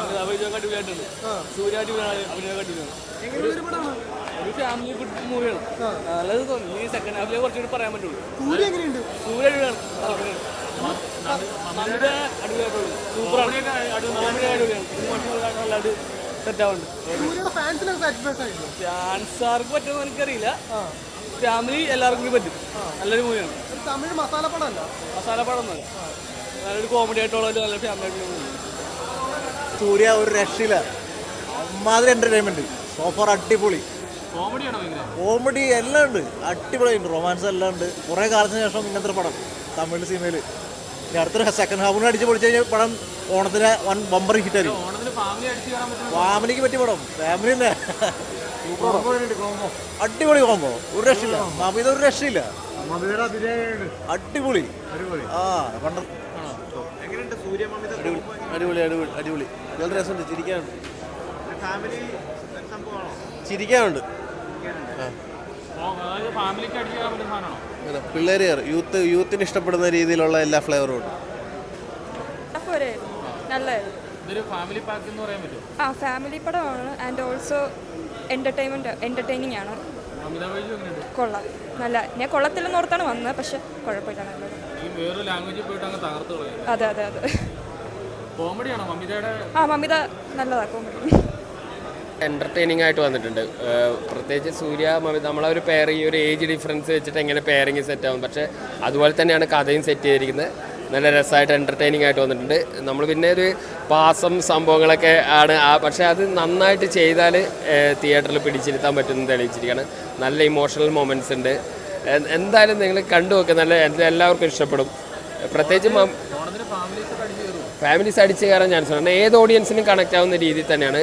അടിപൊളിയായിട്ടുണ്ട്. സൂര്യ അടിപൊളിയാണ്. ഒരു ഫാമിലി ഗുഡ് മൂവിയാണ്. നല്ലത് തോന്നി. ഈ സെക്കൻഡ് ഹാഫിലെ കുറച്ചുകൂടി പറയാൻ പറ്റുള്ളൂ. സൂര്യ അടിപൊളിയാണ്. അടിപൊളിയായിട്ടുള്ളൂ. സൂപ്പറാണ്. അടിപൊളിയാണ്. സെറ്റാവുണ്ട്. ഫാൻസാർക്ക് പറ്റുമോ എനിക്കറിയില്ല. ഫാമിലി എല്ലാവർക്കും പറ്റും. നല്ലൊരു മൂവിയാണ്. തമിഴ് മസാലപ്പടം ഒന്നുമല്ല. നല്ലൊരു കോമഡി ആയിട്ടുള്ള നല്ല ഫാമിലി ആയിട്ടുള്ള മൂവി. സൂര്യ ഒരു രക്ഷയില്ല. അമ്മാതിരി എന്റർടൈൻമെന്റ്. സോഫർ അടിപൊളി. കോമഡി എല്ലാം ഉണ്ട്. അടിപൊളിയുണ്ട്. റൊമാൻസ് എല്ലാം ഉണ്ട്. കുറെ കാലത്തിന് ശേഷം ഇങ്ങനത്തെ പടം തമിഴ് സിനിമയിൽ. അടുത്തൊരു സെക്കൻഡ് ഹാഫിന് അടിച്ച് പൊളിച്ചു കഴിഞ്ഞാൽ പടം ഓണത്തിന് വൺ ബമ്പർ ഹിറ്റായിരിക്കും. ഫാമിലിക്ക് പറ്റിയ പടം. ഫാമിലി തന്നെ അടിപൊളി കോമ്പോ. ഒരു രക്ഷയില്ല. മമിത ഒരു രക്ഷയില്ല. അടിപൊളി. അടിപൊളി അടിപൊളി അടിപൊളി. നല്ല രസമുണ്ട്. ചിരിക്കാനുണ്ട്. പിള്ളേര് യൂത്തിന് ഇഷ്ടപ്പെടുന്ന രീതിയിലുള്ള എല്ലാ ഫ്ലേവറും ഉണ്ട്. ഫാമിലി പടമാണ്. ആൻഡ് ഓൾസോ എന്റർടൈനിങ് ആണ്. കൊള്ളാം. നല്ല ഞാൻ കൊള്ളത്തില്ലെന്ന് ഓർത്താണ് വന്നത്. പക്ഷെ കുഴപ്പമില്ല. നല്ലത്. അതെ അതെ അതെ. മമിത നല്ലതാ. കോമഡി എൻ്റർടൈനിങ് ആയിട്ട് വന്നിട്ടുണ്ട്. പ്രത്യേകിച്ച് സൂര്യ മമിത നമ്മളെ ഒരു പെയറിങ്, ഒരു ഏജ് ഡിഫറൻസ് വെച്ചിട്ട് എങ്ങനെ പെയറിങ് സെറ്റ് ആവും. പക്ഷേ അതുപോലെ തന്നെയാണ് കഥയും സെറ്റ് ചെയ്തിരിക്കുന്നത്. നല്ല രസമായിട്ട് എൻ്റർടൈനിങ് ആയിട്ട് വന്നിട്ടുണ്ട്. നമ്മൾ പിന്നെ ഒരു പാസം സംഭവങ്ങളൊക്കെ ആണ്. പക്ഷേ അത് നന്നായിട്ട് ചെയ്താൽ തിയേറ്ററിൽ പിടിച്ചിരുത്താൻ പറ്റുമെന്ന് തെളിയിച്ചിരിക്കുകയാണ്. നല്ല ഇമോഷണൽ മൊമെൻറ്റ്സ് ഉണ്ട്. എന്തായാലും നിങ്ങൾ കണ്ടു നോക്കുക. നല്ല എല്ലാവർക്കും ഇഷ്ടപ്പെടും. പ്രത്യേകിച്ച് ഫാമിലീസ് അടിച്ച് കയറാൻ ചാൻസ് ഉണ്ട്. ഏത് ഓഡിയൻസിനും കണക്റ്റ് ആവുന്ന രീതിയിൽ തന്നെയാണ്.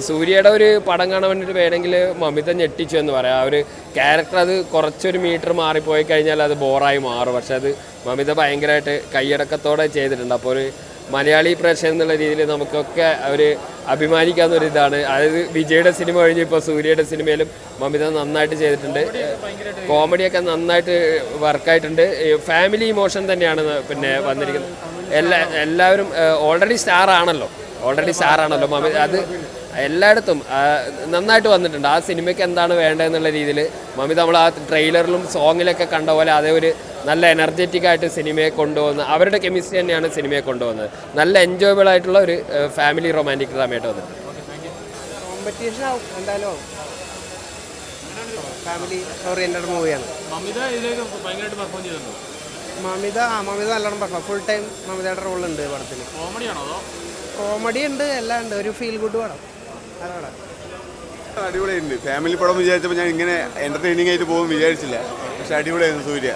സൂര്യയുടെ ഒരു പടം കാണാൻ വേണ്ടിയിട്ട് വേണമെങ്കിൽ മമിത ഞെട്ടിച്ചു എന്ന് പറയാം. ആ ഒരു ക്യാരക്ടർ അത് കുറച്ചൊരു മീറ്റർ മാറിപ്പോയി കഴിഞ്ഞാൽ അത് ബോറായി മാറും. പക്ഷെ അത് മമിത ഭയങ്കരമായിട്ട് കൈയടക്കത്തോടെ ചെയ്തിട്ടുണ്ട്. അപ്പോൾ ഒരു മലയാളി പ്രേക്ഷകൻ എന്നുള്ള രീതിയിൽ നമുക്കൊക്കെ ഒരു അഭിമാനിക്കാവുന്ന ഒരു ഇതാണ്. അതായത് വിജയുടെ സിനിമ കഴിഞ്ഞ് ഇപ്പോൾ സൂര്യയുടെ സിനിമയിലും മമിത നന്നായിട്ട് ചെയ്തിട്ടുണ്ട്. കോമഡിയൊക്കെ നന്നായിട്ട് വർക്കായിട്ടുണ്ട്. ഫാമിലി ഇമോഷൻ തന്നെയാണ് പിന്നെ വന്നിരിക്കുന്നത്. എല്ലാവരും ഓൾറെഡി സ്റ്റാറാണല്ലോ മമിത. അത് എല്ലായിടത്തും നന്നായിട്ട് വന്നിട്ടുണ്ട്. ആ സിനിമയ്ക്ക് എന്താണ് വേണ്ടതെന്നുള്ള രീതിയിൽ മമിത നമ്മൾ ആ ട്രെയിലറിലും സോങ്ങിലൊക്കെ കണ്ട പോലെ അതേ ഒരു നല്ല എനർജറ്റിക് ആയിട്ട് സിനിമയെ കൊണ്ടുപോകുന്നത്. അവരുടെ കെമിസ്ട്രി തന്നെയാണ് സിനിമയെ കൊണ്ടുപോകുന്നത്. നല്ല എൻജോയബിൾ ആയിട്ടുള്ള ഒരു ഫാമിലി റൊമാൻറ്റിക് ഡ്രാമയായിട്ട് വന്നിട്ടുണ്ട്. കോമ്പറ്റീഷൻ ആവും എന്തായാലും. ഫാമിലി ഓറിയന്റഡ് മൂവിയാണ്. മമിത നല്ലോണം പെർഫോം. ഫുൾ ടൈം മമിതയുടെ റോളുണ്ട് പടത്തിൽ. കോമഡി ഉണ്ട്, എല്ലാം ഉണ്ട്. ഒരു ഫീൽ ഗുഡ് പടം. അതാണ് അടിപൊളിയുണ്ട്. ഫാമിലി പടം വിചാരിച്ചപ്പോൾ ഞാൻ ഇങ്ങനെ എന്റർടൈനിങ് ആയിട്ട് പോകും വിചാരിച്ചില്ല. പക്ഷെ അടിപൊളിയായിരുന്നു. സൂര്യ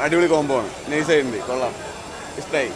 അടിപൊളി കോംബോ ആണ്. നൈസായിട്ടുണ്ട്. കൊള്ളാം. ഇഷ്ടമായി.